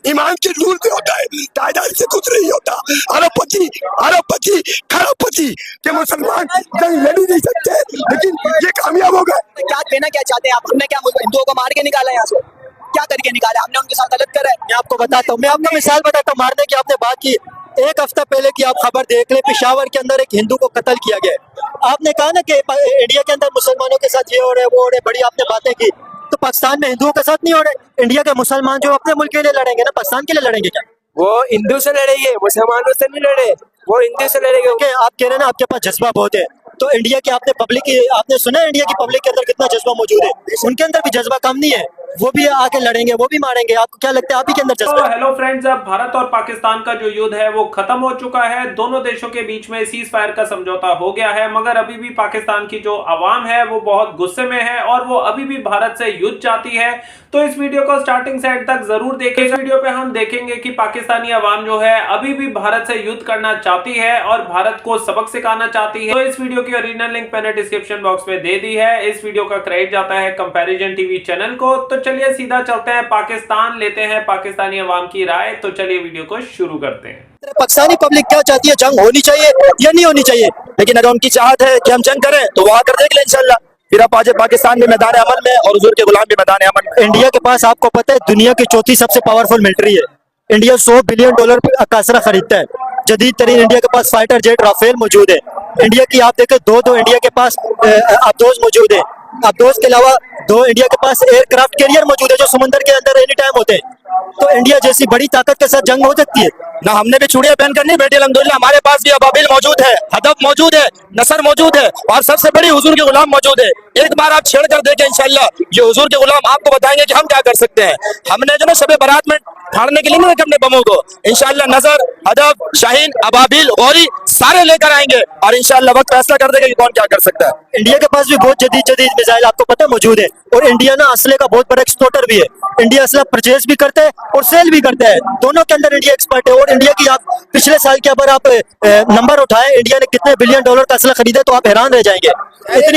ईमान के नूर पे होता है, तादाद से कुछ नहीं होता। अरबपति खरबपति के मुसलमान जंग लड़ नहीं सकते, लेकिन ये कामयाब हो गए। क्या कहना क्या चाहते हैं आप? हमने क्या हिंदुओं को मार के निकाला यहाँ से? क्या करके निकाला? हमने उनके साथ गलत करा है? मैं आपको बताता हूँ, मैं आपको मिसाल बताता हूँ। मारने की आपने बात की, एक हफ्ता पहले की आप खबर देख ले, पेशावर के अंदर एक हिंदू को कत्ल किया गया। आपने कहा ना कि इंडिया के अंदर मुसलमानों के साथ ये हो रहा है वो हो रहा है, बड़ी आपने बातें की। तो पाकिस्तान में हिंदुओं के साथ नहीं हो रहे? इंडिया के मुसलमान जो अपने मुल्क के लिए लड़ेंगे ना, पाकिस्तान के लिए लड़ेंगे क्या? वो हिंदू से लड़ेंगे, मुसलमानों से नहीं लड़े, वो हिंदू से लड़ेंगे। आप कह रहे हैं ना आपके पास जज्बा बहुत है, तो इंडिया की आपने पब्लिक की आपने सुना है इंडिया की पब्लिक के अंदर कितना जज्बा मौजूद है? उनके अंदर भी जज्बा कम नहीं है, वो भी आके लड़ेंगे, वो भी मारेंगे। आपको क्या लगता है आप ही के अंदर जज्बा? हेलो फ्रेंड्स, अब भारत और पाकिस्तान का जो युद्ध है वो खत्म हो चुका है। दोनों देशों के बीच में सीज फायर का समझौता हो गया है, मगर अभी भी पाकिस्तान की जो आवाम है वो बहुत गुस्से में है और वो अभी भी भारत से युद्ध चाहती है। तो इस वीडियो को स्टार्टिंग से एंड तक जरूर देखें। इस वीडियो पे हम देखेंगे कि पाकिस्तानी आवाम जो है अभी भी भारत से युद्ध करना चाहती है और भारत को सबक सिखाना चाहती है। तो इस वीडियो की ओरिजिनल लिंक मैंने डिस्क्रिप्शन बॉक्स में दे दी है। इस वीडियो का क्रेडिट जाता है कंपैरिजन टीवी चैनल को। तो चलिए सीधा चलते हैं पाकिस्तान, लेते हैं पाकिस्तानी अवाम की राय। तो चलिए वीडियो को शुरू करते हैं। पाकिस्तानी पब्लिक क्या चाहती है? जंग होनी चाहिए या नहीं होनी चाहिए? लेकिन अगर उनकी चाहत है कि हम जंग करें तो वो आकर देख लें इंशाल्लाह। फिर आप आज पाकिस्तान भी मैदान अमल में और हुजूर के गुलाम भी मैदान अमल में। इंडिया के पास आपको पता है दुनिया की चौथी सबसे पावरफुल मिलिट्री है। इंडिया $100 बिलियन का असरा खरीदता है। जदीद तरीन इंडिया के पास फाइटर जेट राफेल मौजूद है। इंडिया की आप देखें दो इंडिया के पास अब्दोज मौजूद है। अब्दोज के अलावा 2 इंडिया के पास एयरक्राफ्ट कैरियर मौजूद है जो समुद्र के अंदर एनी टाइम होते हैं। तो इंडिया जैसी बड़ी ताकत के साथ जंग हो सकती है ना? हमने भी चूड़ियां पहनकर नहीं बैठे, अल्हम्दुलिल्लाह हमारे पास भी अबाबिल मौजूद है, हदफ मौजूद है, नसर मौजूद है और सबसे बड़ी हुजूर के गुलाम मौजूद है। एक बार आप छेड़ कर देखें इंशाल्लाह, ये हुजूर के गुलाम आपको बताएंगे कि हम क्या कर सकते हैं। हमने जो ना शबे बारात में फाड़ने के लिए नहीं रखे अपने बमों को, इंशाल्लाह नजर, हदफ, शाहीन, अबाबिल, गौरी सारे लेकर आएंगे और इंशाल्लाह वक्त फैसला कर देगा कि कौन क्या कर सकता है। इंडिया के पास भी बहुत जदीद मिसाइल आपको पता मौजूद है और इंडिया ना असले का बहुत बड़ा एक्सपोर्टर भी है। इंडिया असला परचेज भी करता है और सेल भी करता है, दोनों के अंदर इंडिया एक्सपर्ट है। और इंडिया की आप पिछले साल के अगर आप नंबर उठाए इंडिया ने कितने $1 बिलियन का असला खरीदा तो आप हैरान रह जाएंगे।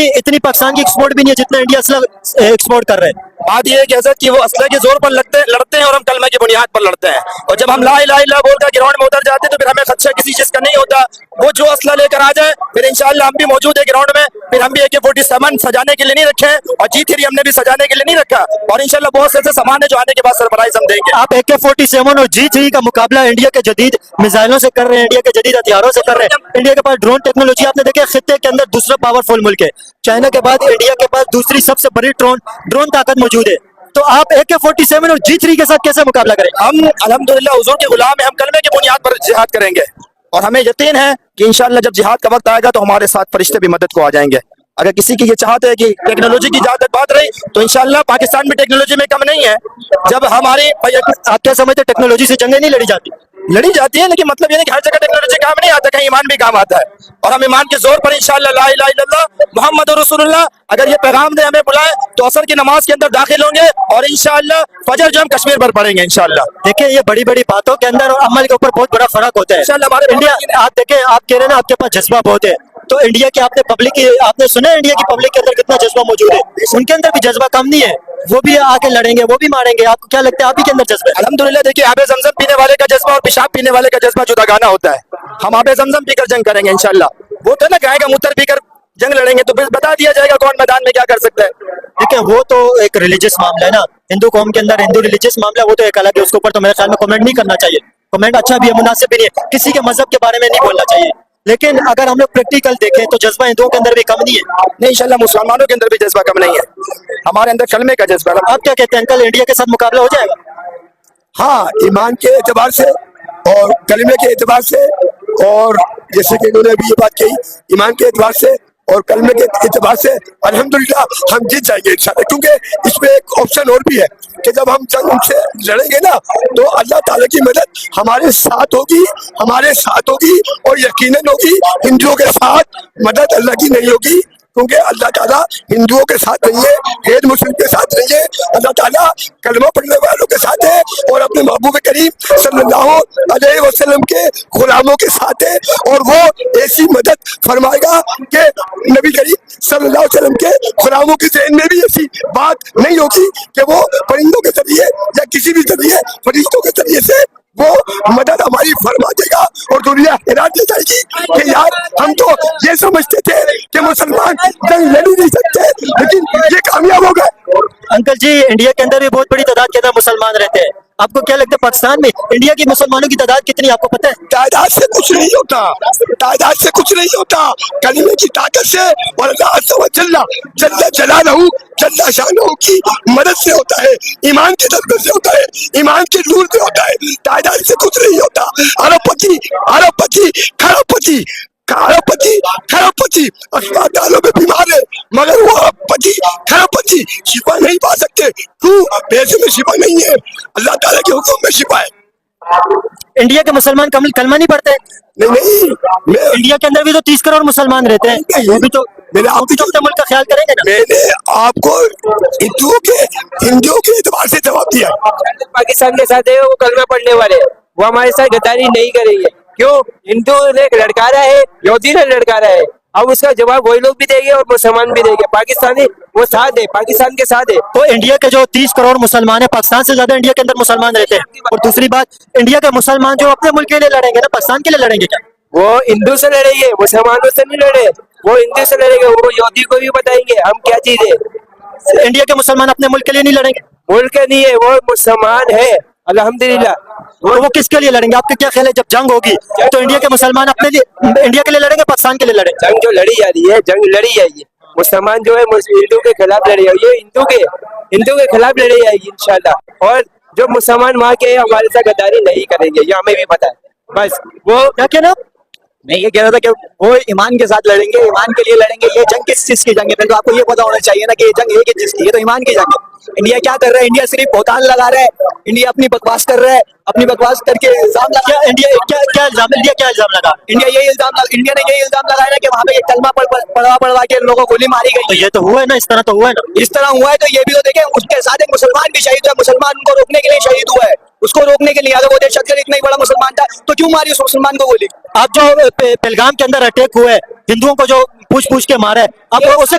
इतनी पाकिस्तान की एक्सपोर्ट भी नहीं है जितना इंडिया असला एक्सपोर्ट कर रहे हैं। बात यह है कि हज़रत कि वो असला के जोर पर लड़ते हैं और हम कलमा की बुनियाद पर लड़ते हैं। और जब हम ला इलाहा इल्लल्लाह बोलकर ग्राउंड में उतर जाते हैं तो फिर हमें खदशा किसी चीज का नहीं होता। वो जो असला लेकर आ जाए फिर इंशाल्लाह हम भी मौजूद है ग्राउंड में। फिर हम भी AK-47 सजाने के लिए नहीं रखे और G3 हमने भी सजाने के लिए नहीं रखा और इंशाल्लाह बहुत से ऐसे सामान है जो आने के बाद सरप्राइज हम देंगे। आप AK-47 और G3 का मुकाबला इंडिया के जदीद मिसाइलों से कर रहे हैं, इंडिया के जदीद हथियारों से कर रहे हैं। इंडिया के पास ड्रोन टेक्नोलॉजी आपने देखा खित्ते के अंदर दूसरा पावरफुल मुल्क है। चाइना के बाद इंडिया के पास दूसरी सबसे बड़ी ड्रोन ताकत मौजूद है। तो आप AK-47 और G3 के साथ कैसे मुकाबला करें? हम अल्हम्दुलिल्लाह हुजूर के गुलाम है, हम कलमे की बुनियाद पर जिहाद करेंगे और हमें यकीन है कि इंशाल्लाह जब जिहाद का वक्त आएगा तो हमारे साथ फरिश्ते भी मदद को आ जाएंगे। अगर किसी की ये चाहत है कि टेक्नोलॉजी की ज्यादा बात रही तो इंशाल्लाह पाकिस्तान भी टेक्नोलॉजी में कम नहीं है। जब हमारी आप क्या समझते हैं टेक्नोलॉजी से जंगें नहीं लड़ी जाती? लड़ी जाती है, लेकिन मतलब ये नहीं कि हर जगह टेक्नोलॉजी काम नहीं आता, कहीं ईमान भी काम आता है और हम ईमान के जोर पर इंशाल्लाह ला इलाहा इल्लल्लाह मुहम्मदुर रसूलुल्लाह अगर ये पैगाम दे हमें बुलाए तो असर की नमाज के अंदर दाखिल होंगे और इंशाल्लाह फजर जो हम कश्मीर पर पढ़ेंगे इंशाल्लाह। देखिए ये बड़ी बड़ी बातों के अंदर और अमल के ऊपर बहुत बड़ा फर्क होता है। इंशाल्लाह हमारे इंडिया आप देखें, आप कह रहे हैं ना आपके पास जज्बा बहुत है, तो इंडिया की आपने पब्लिक की आपने सुना है इंडिया की पब्लिक के अंदर कितना जज्बा मौजूद है? उनके अंदर भी जज्बा कम नहीं है, वो भी आके लड़ेंगे, वो भी मारेंगे। आपको क्या लगता है आप ही के अंदर जज्बा? अल्हम्दुलिल्लाह देखिए आबे ज़मज़म पीने वाले का जज्बा और पेशाब पीने वाले का जज्बा जुदा गाना होता है। हम आबे ज़मज़म पीकर जंग करेंगे इंशाल्लाह। वो तो ना गाय का मूत्र पीकर जंग लड़ेंगे तो फिर बता दिया जाएगा कौन मैदान में क्या कर सकता है। देखिए वो तो एक रिलीजियस मामला है ना, हिंदू कौम के अंदर हिंदू रिलीजियस मामला, वो तो एक अलग है, उसके ऊपर तो मेरे ख्याल में कमेंट नहीं करना चाहिए। कमेंट अच्छा भी है, मुनासिब भी नहीं है, किसी के मजहब के बारे में नहीं बोलना चाहिए। लेकिन अगर हम लोग प्रैक्टिकल देखें तो जज्बा हिंदुओं के अंदर भी कम नहीं है। नहीं इंशाल्लाह मुसलमानों के अंदर भी जज्बा कम नहीं है, हमारे अंदर कलमे का जज्बा। आप क्या कहते हैं अंकल, इंडिया के साथ मुकाबला हो जाएगा? हाँ, ईमान के एतबार से और कलमे के एतबार से और जैसे कि इन्होंने अभी ये बात कही ईमान के एतबार से और कलमे के एतबार से अल्हम्दुलिल्लाह हम जीत जाएंगे इंशाल्लाह। क्योंकि इसमें एक ऑप्शन और भी है कि जब हम जंग उनसे लड़ेंगे ना तो अल्लाह ताला की मदद हमारे साथ होगी और यकीनन होगी। हिंदुओं के साथ मदद अल्लाह की नहीं होगी क्योंकि अल्लाह ताला हिंदुओं के साथ नहीं है, गैर मुस्लिम के साथ नहीं है। अल्लाह ताला कलमा पढ़ने वालों के साथ है और अपने महबूब करीम सल्लल्लाहु अलैहि वसल्लम के गुलामों के साथ है और वो ऐसी मदद फरमाएगा कि नबी करीम सल्लल्लाहु अलैहि वसल्लम के गुलामों के ज़हन में भी ऐसी बात नहीं होगी कि वो परिंदों के जरिए या किसी भी जरिए फरिश्तों के अंकल जी, इंडिया के अंदर भी बहुत बड़ी तादाद के अंदर मुसलमान रहते हैं। आपको क्या लगता है पाकिस्तान में इंडिया के मुसलमानों की तादाद कितनी है, आपको पता है? तादाद से कुछ नहीं होता, तादाद से कुछ नहीं होता, कलमे की ताकत से और अल्लाह अज़्ज़ व जल्ला जल्ला जलालहू जल्ला शानहू की मदद से होता है, ईमान के दरगत से होता है, ईमान के नूर से होता है। तादाद से कुछ नहीं होता। अरबपति खरबपति खरबपति अस्पतालों में बीमार है, मगर वो अरबपति खरबपति शिफा नहीं पा सकते। क्यों? पैसे में शिफा नहीं है, अल्लाह ताला के हुक्म में शिफा है। इंडिया के मुसलमान कलमा नहीं पढ़ते? नहीं, मैं इंडिया के अंदर भी तो 30 करोड़ मुसलमान रहते हैं, वो भी तो मैंने वो भी तो अपने मुल्क का ख्याल करेंगे ना। मैंने आपको हिंदुओं के एतबार से जवाब दिया। पाकिस्तान के साथ है वो कलमा पढ़ने वाले हैं। वो हमारे साथ गद्दारी नहीं करेंगे। क्यों? हिंदू ने लड़कारा है, यहूदी ने लड़कारा है। अब उसका जवाब वही लोग भी देंगे और मुसलमान भी देंगे। पाकिस्तानी वो साथ है, पाकिस्तान के साथ है। तो इंडिया के जो 30 करोड़ मुसलमान है, पाकिस्तान से ज्यादा इंडिया के अंदर मुसलमान रहते हैं। और दूसरी बात, इंडिया के मुसलमान जो अपने मुल्क के लिए लड़ेंगे ना, पाकिस्तान के लिए लड़ेंगे क्या? वो हिंदू से लड़ेंगे, मुसलमानों से नहीं लड़े। वो हिंदू से लड़ेंगे, वो यहूदी को भी बताएंगे हम क्या चीज है। इंडिया के मुसलमान अपने मुल्क के लिए नहीं लड़ेंगे? मुल्क नहीं है, वो मुसलमान है अल्हम्दुलिल्लाह। तो वो किसके लिए लड़ेंगे? आपके क्या ख्याल है, जब जंग होगी तो इंडिया के मुसलमान अपने लिए इंडिया के लिए लड़ेंगे, पाकिस्तान के लिए लड़ेंगे? जंग जो लड़ी जा रही है, जंग लड़ी जाएगी। मुसलमान जो है हिंदू के खिलाफ लड़ेगा, ये हिंदू के खिलाफ लड़ी जाएगी इंशाल्लाह। और जो मुसलमान वहाँ के हमारे साथ गद्दारी नहीं करेंगे, ये हमें भी पता है। बस वो क्या कहना? मैं ये कह रहा था कि वो ईमान के साथ लड़ेंगे, ईमान के लिए लड़ेंगे। ये जंग किस चीज की जंग है? पहले तो आपको ये पता होना चाहिए ना कि ये जंग है किस चीज की। ये तो ईमान की जंग है। इंडिया क्या कर रहा है? इंडिया सिर्फ भौतान लगा रहा है, इंडिया अपनी बकवास कर रहा है, अपनी बकवास करके इल्जाम लगा। क्या इंडिया क्या इल्जाम, इंडिया क्या इल्जाम लगा? इंडिया ने यही इल्जाम लगाया ना कि वहाँ पे एक कलमा पढ़वा के लोगों को गोली मारी तो गई। ये तो हुआ है ना, इस तरह तो हुआ है ना। इस तरह हुआ है तो ये भी तो देखें, उसके साथ एक मुसलमान भी शहीद हुआ। मुसलमान को रोकने के लिए शहीद हुआ है, उसको रोकने के लिए। अगर वो दहशत गर्द इतना ही बड़ा मुसलमान था तो क्यों मारी उस मुसलमान को गोली? आप जो पहलगाम के अंदर अटैक हुए, हिंदुओं को जो पूछ के मारा है, आप उसे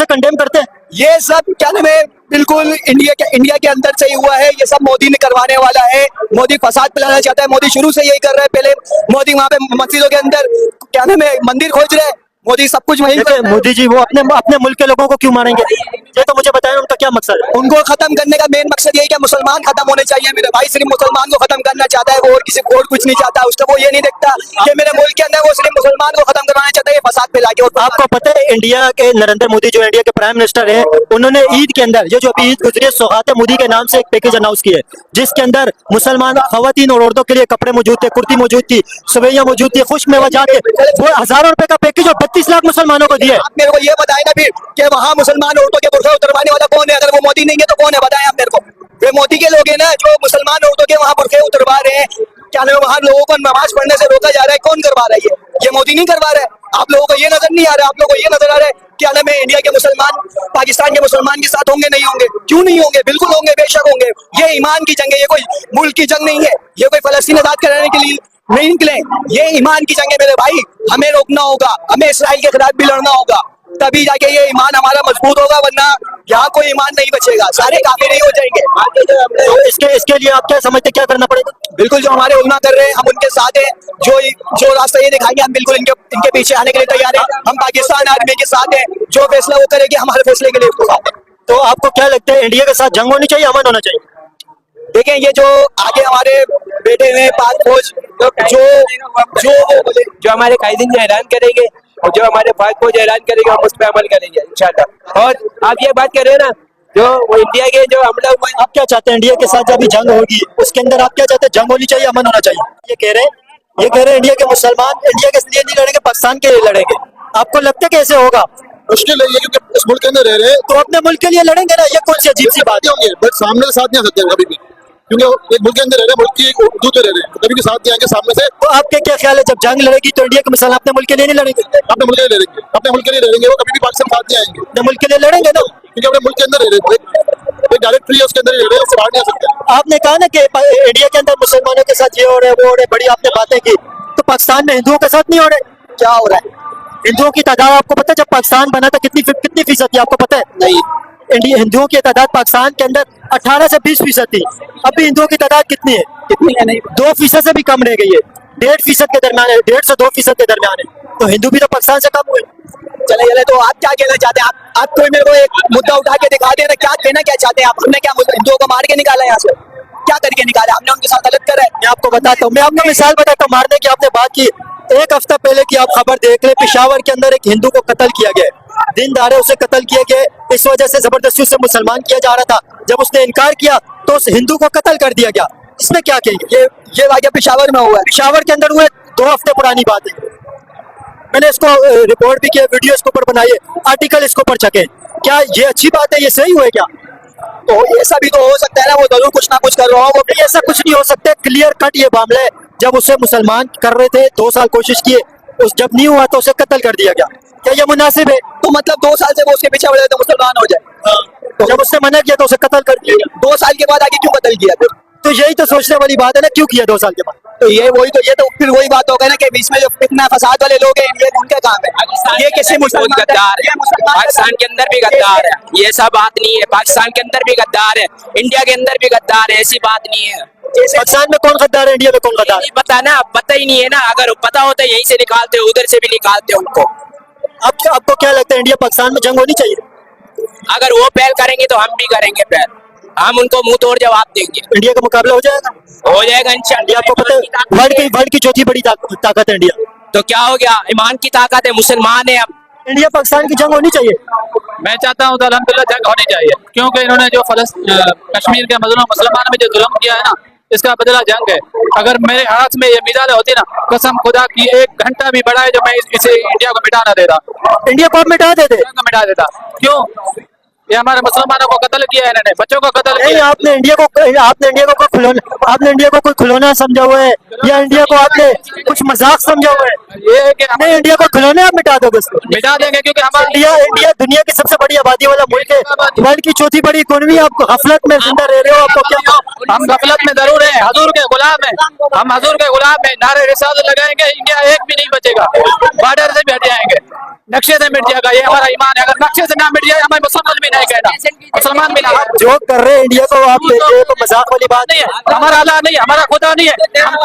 कंडेम करते हैं? ये सब क्या नाम है, बिल्कुल इंडिया के अंदर से ही हुआ है। ये सब मोदी ने करवाने वाला है। मोदी फसाद फैलाना चाहता है। मोदी शुरू से यही कर रहा है। पहले मोदी वहाँ पे मस्जिदों के अंदर क्या नाम है मंदिर खोज रहे हैं। मोदी सब कुछ वही देखिए मोदी जी वो अपने मुल्क के लोगों को क्यों मारेंगे? ये तो मुझे बताएं, उनका क्या मकसद है? उनको खत्म करने का मेन मकसद यही कि मुसलमान खत्म होने चाहिए। मेरे भाई सिर्फ मुसलमान को खत्म करना चाहता है, वो और किसी को और कुछ नहीं चाहता। उसका वो ये नहीं देखता कि मेरे मुल्क के अंदर वो सिर्फ मुसलमान को खत्म करवाना चाहता है, ये फसाद फैला के। और आपको पता है इंडिया के नरेंद्र मोदी जो इंडिया के प्राइम मिनिस्टर हैं, उन्होंने ईद के अंदर ये जो अभी ईद गुजरी है, सौगात मोदी के नाम से एक पैकेज अनाउंस किया है, जिसके अंदर मुसलमान खवातीन और औरतों के लिए कपड़े मौजूद थे, कुर्ती मौजूद थी, सवैयां मौजूद थी, खुश मेवा थे। वो हजारों रुपए का पैकेज और 32 लाख मुसलमानों को दिए। आप मेरे को ये बताए ना फिर कि वहाँ मुसलमान औरतों के बुर्खे उतरवाने वाला कौन है? अगर वो मोदी नहीं है तो कौन है? बताएं आप मेरे को। वे मोदी के लोग हैं ना जो मुसलमान औरतों के वहाँ बुर्खे उतरवा रहे हैं। क्या नाम है, वहाँ लोगों को नमाज पढ़ने से रोका जा रहा है। कौन करवा रहा है? ये मोदी नहीं करवा रहा है। आप लोगों को ये नजर नहीं आ रहा? आप लोगों को ये नजर आ रहा है क्या नाम है, इंडिया के मुसलमान पाकिस्तान के मुसलमान के साथ होंगे? नहीं होंगे। क्यों नहीं होंगे? बिल्कुल होंगे, बेशक होंगे। ये ईमान की जंग है, ये कोई मुल्क की जंग नहीं है। ये कोई फलस्तीन आजाद कराने के लिए नहीं निकले। ये ईमान की जंग है मेरे भाई। हमें रोकना होगा, हमें इसराइल के खिलाफ भी लड़ना होगा, तभी जाके ये ईमान हमारा मजबूत होगा। वरना यहाँ कोई ईमान नहीं बचेगा, सारे काफिर ही हो जाएंगे। तो इसके लिए आप क्या समझते, क्या करना पड़ेगा? बिल्कुल जो हमारे उलमा कर रहे हैं हम उनके साथ हैं। जो रास्ता ये दिखाएंगे हम बिल्कुल इनके पीछे आने के लिए तैयार हैं। हम पाकिस्तान आर्मी के साथ हैं। जो फैसला वो करेगी हमारे फैसले के लिए साथ हैं। तो आपको क्या लगता है इंडिया के साथ जंग होनी चाहिए, अमन होना चाहिए? देखें ये जो आगे हमारे बेटे में पाक फौज जो हमारे कायदीन जो ऐलान करेंगे और जो हमारे पाक फौज ऐलान करेंगे हम उस पर अमल करेंगे इंशाल्लाह। और आप ये बात कर रहे हैं ना, जो वो इंडिया के जो हमला हुआ है, आप क्या चाहते हैं इंडिया के साथ जब जंग होगी उसके अंदर आप क्या चाहते हैं, जंग होनी चाहिए, अमन होना चाहिए? ये कह रहे हैं इंडिया के मुसलमान इंडिया के लिए नहीं लड़ेंगे, पाकिस्तान के लिए लड़ेंगे। आपको लगता है कैसे होगा? मुश्किल है ये, क्योंकि इस मुल्क के अंदर रह रहे हैं तो अपने मुल्क के लिए लड़ेंगे ना, ये कौन सी अजीब सी बात है? होंगे, बट सामने से साथ नहीं आ सकते कभी भी, क्योंकि एक मुल्क के अंदर रह रहे हैं, मुल्क की हदूद में रह रहे हैं, तो कभी भी साथ नहीं आएंगे सामने से। तो आपके क्या ख्याल है, जब जंग लड़ेगी तो इंडिया के मुसलमान अपने मुल्क के लिए नहीं लड़ेंगे? अपने मुल्क के लिए लड़ेंगे, अपने मुल्क के लिए लड़ेंगे, वो कभी भी पाकिस्तान साथ नहीं आएंगे, अपने मुल्क के लिए लड़ेंगे ना, क्योंकि अपने मुल्क के अंदर रह रहे हैं, डायरेक्ट फ्री है उसके अंदर ही रह रहे हैं, उससे बाहर नहीं आ सकते। आपने कहा ना कि इंडिया के अंदर मुसलमानों के साथ ये हो रहा है वो हो रहा है, बड़ी आपने बातें की, तो पाकिस्तान में हिंदुओं के साथ नहीं हो रहे? क्या हो रहा है? हिंदुओं की तादाद आपको पता है जब पाकिस्तान बना था कितनी फीसद थी, आपको पता है? नहीं। इंडिया हिंदुओं की तादाद पाकिस्तान के अंदर 18 से 20% थी। अभी हिंदुओं की तादाद कितनी है? कितनी है? नहीं। 2% से भी कम रह गई है, 1.5% के दरमियान है, 1.5 से 2% के दरमियान है। तो हिंदू भी तो पाकिस्तान से कम हुए। चले चले, तो आप क्या कहना चाहते हैं? आप कोई मेरे को एक मुद्दा उठा के दिखा दे रहे, क्या कहना क्या चाहते हैं आप? हमने क्या हिंदुओं को मार के निकाला यहाँ से? क्या करके निकाला हमने? उनके साथ गलत कर रहे हैं? मैं आपको बताता हूँ, मैं आपको मिसाल बताता हूँ। मारने की आपने बात की, एक हफ्ता पहले की आप खबर देख ले, पेशावर के अंदर एक हिंदू को कत्ल किया गया, दिन दहाड़े उसे कत्ल किया गया। इस वजह से जबरदस्ती उसे मुसलमान किया जा रहा था। जब उसने इनकार किया तो उस हिंदू को कत्ल कर दिया गया। इसमें क्या कहेंगे? ये वाक़या पेशावर में हुआ है। पेशावर के अंदर हुए 2 हफ्ते पुरानी बात है। मैंने इसको रिपोर्ट भी किया, वीडियो इसके ऊपर बनाई है, आर्टिकल इसके ऊपर छके। क्या ये अच्छी बात है? ये सही हुआ क्या? तो ऐसा भी तो हो सकता है ना, वो जरूर कुछ ना कुछ कर रहा हो। वो नहीं, ऐसा कुछ नहीं हो सकता। क्लियर कट ये मामला है। जब उसे मुसलमान कर रहे थे, 2 साल कोशिश किए, उस जब नहीं हुआ तो उसे कत्ल कर दिया गया। क्या ये मुनासिब है? तो मतलब 2 साल से वो उसके पीछे पड़े तो मुसलमान हो जाए। तो जब उसने मना किया तो उसे कत्ल कर दिया गया। 2 साल के बाद आगे क्यों कत्ल किया फिर? तो यही तो सोचने वाली बात है ना, क्यों किया 2 साल के बाद? तो ये तो फिर वही बात होगा ना कि बीच में जो फितना फसाद वाले लोग हैं, ये उनका काम है। ये किसी मुसलमान गद्दार है, पाकिस्तान के अंदर भी गद्दार है, ये सब बात नहीं है। पाकिस्तान के अंदर भी गद्दार है, इंडिया के अंदर भी गद्दार है, ऐसी बात नहीं है। पाकिस्तान में कौन गद्दार है, इंडिया में कौन गद्दार है? नहीं पता ना, पता ही नहीं है ना। अगर पता होता यहीं से निकालते, उधर से भी निकालते उनको। आपको क्या लगता है, इंडिया पाकिस्तान में जंग होनी चाहिए? अगर वो पहल करेंगे तो हम भी करेंगे पहल, हम उनको मुंह तोड़ जवाब देंगे। इंडिया का मुकाबला हो जाएगा? हो जाएगा इंशाल्लाह। आपको पता है वर्ल्ड की चौथी बड़ी ताकत है इंडिया। तो क्या हो गया, ईमान की ताकत है, मुसलमान है। अब इंडिया पाकिस्तान की जंग होनी चाहिए। मैं चाहता हूँ तो अल्हम्दुलिल्लाह जंग होनी चाहिए, क्योंकि इन्होंने जो कश्मीर के मुसलमानों में जो जुल्म किया है ना, इसका बदला जंग है। अगर मेरे हाथ में ये मिसाल होती ना, कसम खुदा की 1 घंटा भी बढ़ा है जो मैं इसे इंडिया को मिटा ना देता। इंडिया को मिटा देते? मिटा देता। क्यों? ये हमारे मुसलमानों को कत्ल किया है इन्होंने, बच्चों को कत्ल नहीं, किया। आपने इंडिया को कोई खिलौना समझा हुआ है, या इंडिया को आपने कुछ मजाक समझा हुआ है? ये है कि नहीं, इंडिया को खिलौने आप मिटा दोगे? मिटा देंगे, क्योंकि हमारे इंडिया दुनिया की सबसे बड़ी आबादी वाला मुल्क है, वर्ल्ड की चौथी बड़ी इकोनॉमी। आप गफलत में जिंदा रह रहे हो। आपको क्या? हम गफलत में जरूर है, हजूर के गुलाम है, हम हजूर के गुलाम है। नारे रिसालत लगाएंगे, इंडिया एक भी नहीं बचेगा, बॉर्डर से भी हट जाएंगे, नक्शे से मिट जाएगा। ये हमारा ईमान है। अगर नक्शे से ना मिट जाए, हमें मुसलमान भी नहीं कहना, मुसलमान भी नहीं। जो कर रहे हैं इंडिया को आप देख रहे हो, तो मजाक वाली बात नहीं है। हमारा अल्लाह नहीं, हमारा खुदा नहीं है। हम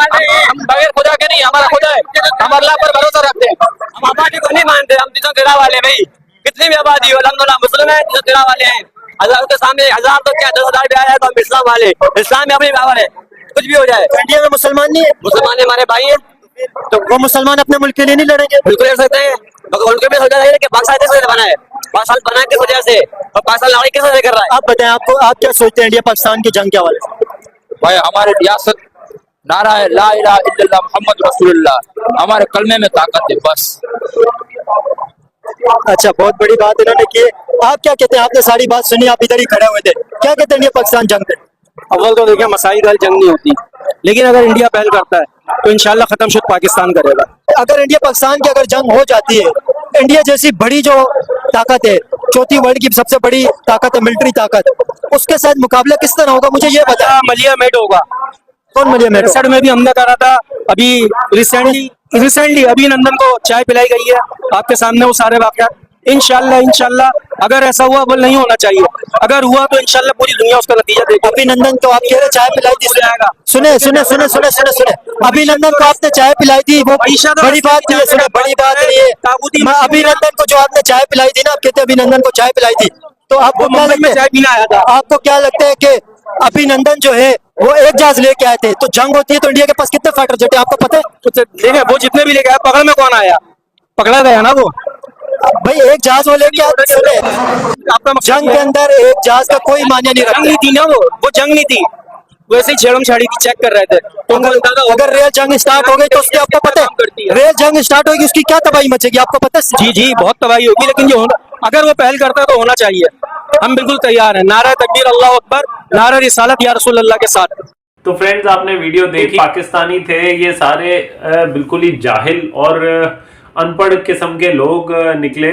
बगैर खुदा के नहीं, हमारा खुदा है। हम अल्लाह पर भरोसा रखते हैं। हम आबादी को नहीं मानते, हम तीसों गिरा वाले भाई। कितनी भी आबादी हो, अल्हम्दुलिल्लाह मुस्लिम है, तीसों गिरा वाले हैं। हजार के सामने 1000 तो क्या 10,000 भी आया है तो हम इस्लाम वाले, इस्लाम में अपनी पावर है, कुछ भी हो जाए। इंडिया में मुसलमान नहीं है? मुसलमान हमारे भाई हैं, तो वो मुसलमान अपने मुल्क के लिए नहीं लड़ेंगे? बिल्कुल लड़ सकते हैं। उनके भी सोचा है कि पाकिस्तान किस वजह से बना है, पाकिस्तान बना किस वजह से, और पाकिस्तान लड़ाई किस वजह से कर रहा है। आप बताएं, आप क्या सोचते हैं इंडिया पाकिस्तान की जंग के हवाले से? भाई हमारे रियासत नारा है ला इलाहा इल्लल्लाह मुहम्मद रसूलुल्लाह, हमारे कलमे में ताकत है बस। अच्छा, बहुत बड़ी बात इन्होंने की। आप क्या कहते हैं? आपने सारी बात सुनी, आप इधर ही खड़े हुए थे। क्या कहते हैं इंडिया पाकिस्तान जंग पे? अव्वल तो देखिए मसाइल वाली जंग नहीं होती, लेकिन अगर इंडिया पहल करता है तो इंशाल्लाह खत्म शुद्ध पाकिस्तान करेगा। अगर इंडिया पाकिस्तान की अगर जंग हो जाती है, इंडिया जैसी बड़ी जो ताकत है, चौथी वर्ल्ड की सबसे बड़ी ताकत है, मिलिट्री ताकत, उसके साथ मुकाबला किस तरह होगा? मुझे ये बता। मलिया मेट होगा। कौन मलिया मेट? सर में भी हमने करा था अभी रिसेंटली अभिनंदन को चाय पिलाई गई है आपके सामने, वो सारे वाकयात। इंशाल्लाह अगर ऐसा हुआ वो नहीं होना चाहिए, अगर हुआ तो इंशाल्लाह पूरी दुनिया उसका नतीजा देगी। अभिनंदन तो आप कह रहे चाय पिलाई थी, सुने अभिनंदन को आपने चाय पिलाई थी, वो बड़ी बात नहीं है। सुने, बड़ी बात नहीं है। अभिनंदन को जो आपने चाय पिलाई थी ना, आप कहते अभिनंदन को चाय पिलाई थी, तो आपको क्या लगता है? चाय पीना आया था। आपको क्या लगता है कि अभिनंदन जो है वो एक जहाज लेके आए थे, तो जंग होती है तो इंडिया के पास कितने फाइटर जेट है आपको पता है? देखिए वो जितने भी लेके आया, पकड़ में कौन आया? पकड़ा गया ना वो भाई। एक जहाज वो लेके आए थे, आपका जंग के अंदर एक जहाज का कोई मान्य नहीं जंग रखता। नहीं थी ना, वो जंग नहीं थी, वैसे ही छेड़म छाड़ी की चेक कर रहे थे। तो अगर रेल जंग स्टार्ट हो गई तो उसके आपको पता है, रेल जंग स्टार्ट होगी उसकी क्या तबाही मचेगी आपको पता है? जी बहुत तबाही होगी, लेकिन जो अगर वो पहल करता है तो होना चाहिए। हम बिल्कुल तैयार हैं। नारा तकबीर अल्लाह अकबर, नारा रिसालत या रसूल अल्लाह के साथ। तो फ्रेंड्स, आपने वीडियो देखी। पाकिस्तानी थे ये सारे बिल्कुल ही जाहिल और अनपढ़ किस्म के लोग निकले,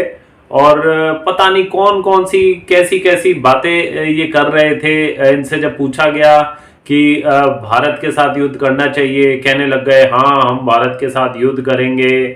और पता नहीं कौन कौन सी कैसी बातें ये कर रहे थे। इनसे जब पूछा गया कि भारत के साथ युद्ध करना चाहिए, कहने लग गए हाँ हम भारत के साथ युद्ध करेंगे,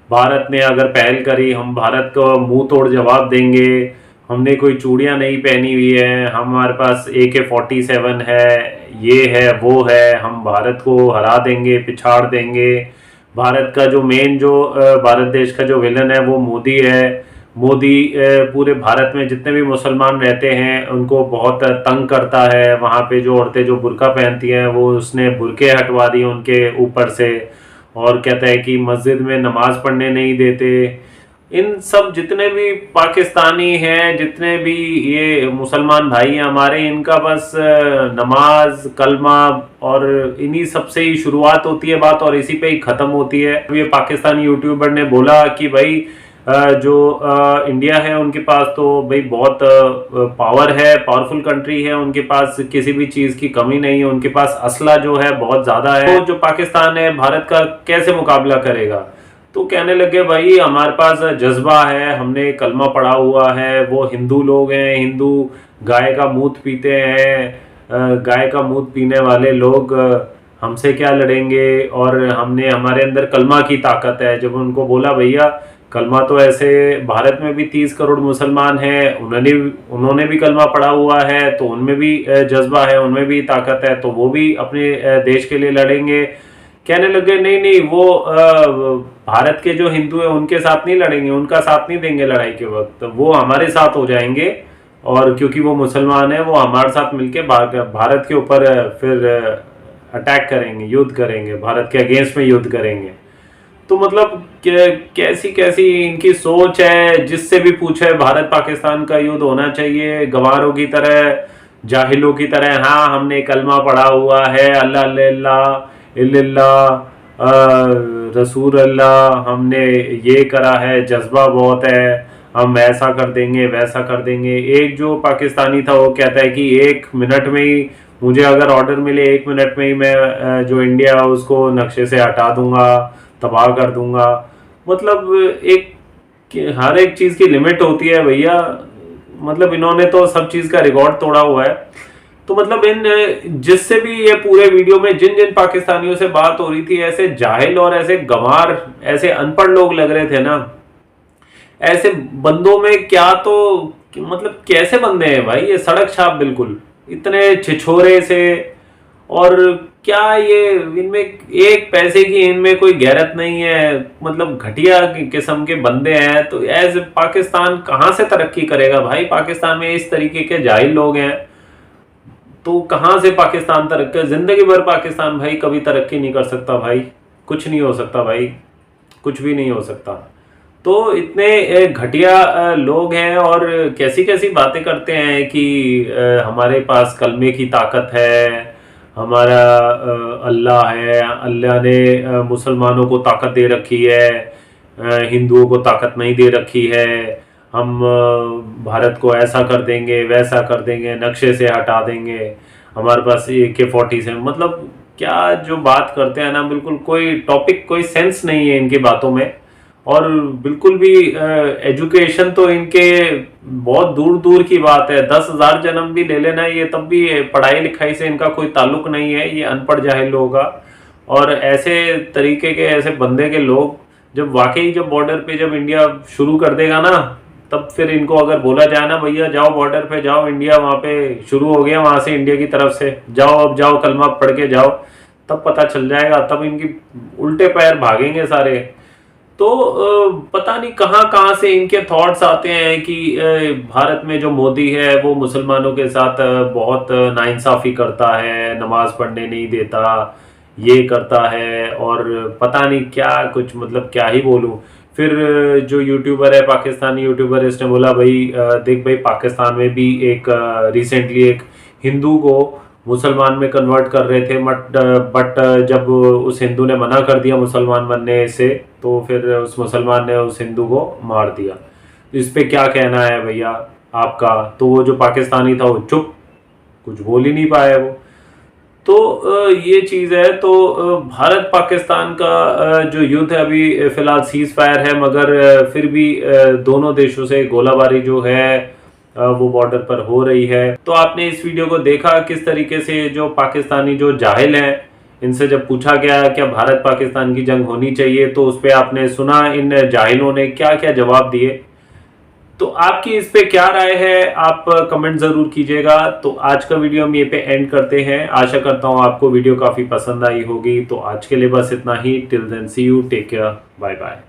भारत ने अगर पहल करी हम भारत को मुंह तोड़ जवाब देंगे, हमने कोई चूड़ियाँ नहीं पहनी हुई है, हमारे पास AK-47 है, ये है वो है, हम भारत को हरा देंगे, पिछाड़ देंगे। भारत का जो मेन जो भारत देश का जो विलन है वो मोदी है, मोदी पूरे भारत में जितने भी मुसलमान रहते हैं उनको बहुत तंग करता है। वहाँ पे जो औरतें जो बुर्का पहनती हैं वो उसने बुर्के हटवा दिए उनके ऊपर से, और कहता है कि मस्जिद में नमाज पढ़ने नहीं देते। इन सब जितने भी पाकिस्तानी हैं, जितने भी ये मुसलमान भाई हैं हमारे, इनका बस नमाज, कलमा और इन्हीं सब से ही शुरुआत होती है बात और इसी पे ही ख़त्म होती है। ये पाकिस्तानी यूट्यूबर ने बोला कि भाई जो इंडिया है उनके पास तो भाई बहुत पावर है, पावरफुल कंट्री है, उनके पास किसी भी चीज़ की कमी नहीं है, उनके पास असला जो है बहुत ज़्यादा है। तो जो पाकिस्तान है भारत का कैसे मुकाबला करेगा? तो कहने लगे भाई हमारे पास जज्बा है, हमने कलमा पढ़ा हुआ है, वो हिंदू लोग हैं, हिंदू गाय का मूत्र पीते हैं, गाय का मूत्र पीने वाले लोग हमसे क्या लड़ेंगे, और हमने हमारे अंदर कलमा की ताकत है। जब उनको बोला भैया कलमा तो ऐसे भारत में भी 30 करोड़ मुसलमान हैं, उन्होंने भी कलमा पढ़ा हुआ है, तो उनमें भी जज्बा है, उनमें भी ताकत है, तो वो भी अपने देश के लिए लड़ेंगे। कहने लगे नहीं नहीं, वो भारत के जो हिंदू हैं उनके साथ नहीं लड़ेंगे, उनका साथ नहीं देंगे लड़ाई के वक्त, वो हमारे साथ हो जाएंगे, और क्योंकि वो मुसलमान हैं वो हमारे साथ मिलके भारत के ऊपर फिर अटैक करेंगे, युद्ध करेंगे, भारत के अगेंस्ट में युद्ध करेंगे। तो मतलब कैसी कैसी इनकी सोच है, जिससे भी पूछे भारत पाकिस्तान का युद्ध होना चाहिए, गवारों की तरह, जाहिलों की तरह। हाँ हमने कलमा पढ़ा हुआ है, अल्लाह रसूल अल्लाह, हमने ये करा है, जज्बा बहुत है, हम ऐसा कर देंगे वैसा कर देंगे। एक जो पाकिस्तानी था वो कहता है कि 1 मिनट में ही मुझे अगर ऑर्डर मिले 1 मिनट में ही मैं जो इंडिया है उसको नक्शे से हटा दूंगा, तबाह कर दूंगा। मतलब हर एक चीज़ की लिमिट होती है भैया। मतलब इन्होंने तो सब चीज़ का रिकॉर्ड तोड़ा हुआ है। तो मतलब जिससे भी ये पूरे वीडियो में जिन जिन पाकिस्तानियों से बात हो रही थी, ऐसे जाहिल और ऐसे गंवार, ऐसे अनपढ़ लोग लग रहे थे ना। ऐसे बंदों में क्या तो मतलब कैसे बंदे हैं भाई, ये सड़क छाप बिल्कुल, इतने छिछोरे से, और क्या ये इनमें एक पैसे की इनमें कोई गैरत नहीं है। मतलब घटिया किस्म के बंदे हैं। तो ऐसे पाकिस्तान कहाँ से तरक्की करेगा भाई? पाकिस्तान में इस तरीके के जाहिल लोग हैं तो कहाँ से पाकिस्तान तरक्की? जिंदगी भर पाकिस्तान भाई कभी तरक्की नहीं कर सकता भाई, कुछ नहीं हो सकता भाई, कुछ भी नहीं हो सकता। तो इतने घटिया लोग हैं और कैसी कैसी बातें करते हैं कि हमारे पास कलमे की ताकत है, हमारा अल्लाह है, अल्लाह ने मुसलमानों को ताकत दे रखी है, हिंदुओं को ताकत नहीं दे रखी है, हम भारत को ऐसा कर देंगे वैसा कर देंगे, नक्शे से हटा देंगे, हमारे पास AK-47 से। मतलब क्या जो बात करते हैं ना, बिल्कुल कोई टॉपिक, कोई सेंस नहीं है इनकी बातों में, और बिल्कुल भी एजुकेशन तो इनके बहुत दूर दूर की बात है। 10,000 जन्म भी ले लेना, ये तब भी पढ़ाई लिखाई से इनका कोई ताल्लुक नहीं है, ये अनपढ़ जाहिल लोग का। और ऐसे तरीके के ऐसे बंदे के लोग जब वाकई जब बॉर्डर पे जब इंडिया शुरू कर देगा ना, तब फिर इनको अगर बोला जाए ना भैया जाओ बॉर्डर पे जाओ, इंडिया वहाँ पे शुरू हो गया, वहाँ से इंडिया की तरफ से जाओ, अब जाओ कलमा पढ़ के जाओ, तब पता चल जाएगा, तब इनकी उल्टे पैर भागेंगे सारे। तो पता नहीं कहाँ से इनके थॉट्स आते हैं कि भारत में जो मोदी है वो मुसलमानों के साथ बहुत नाइंसाफ़ी करता है, नमाज पढ़ने नहीं देता, ये करता है, और पता नहीं क्या कुछ, मतलब क्या ही बोलूँ। फिर जो यूट्यूबर है, पाकिस्तानी यूट्यूबर, इसने बोला भाई देख भाई पाकिस्तान में भी एक रिसेंटली एक हिंदू को मुसलमान में कन्वर्ट कर रहे थे, बट जब उस हिंदू ने मना कर दिया मुसलमान बनने से, तो फिर उस मुसलमान ने उस हिंदू को मार दिया। इस पे क्या कहना है भैया आपका? तो वो जो पाकिस्तानी था वो चुप, कुछ बोल ही नहीं पाया वो। तो ये चीज़ है। तो भारत पाकिस्तान का जो युद्ध है अभी फ़िलहाल सीज़ फायर है, मगर फिर भी दोनों देशों से गोलाबारी जो है वो बॉर्डर पर हो रही है। तो आपने इस वीडियो को देखा किस तरीके से जो पाकिस्तानी जो जाहिल हैं, इनसे जब पूछा गया क्या भारत पाकिस्तान की जंग होनी चाहिए, तो उस पर आपने सुना इन जाहिलों ने क्या क्या जवाब दिए। तो आपकी इस पे क्या राय है, आप कमेंट ज़रूर कीजिएगा। तो आज का वीडियो हम ये पे एंड करते हैं। आशा करता हूँ आपको वीडियो काफ़ी पसंद आई होगी। तो आज के लिए बस इतना ही। Till then see you, take care, bye bye.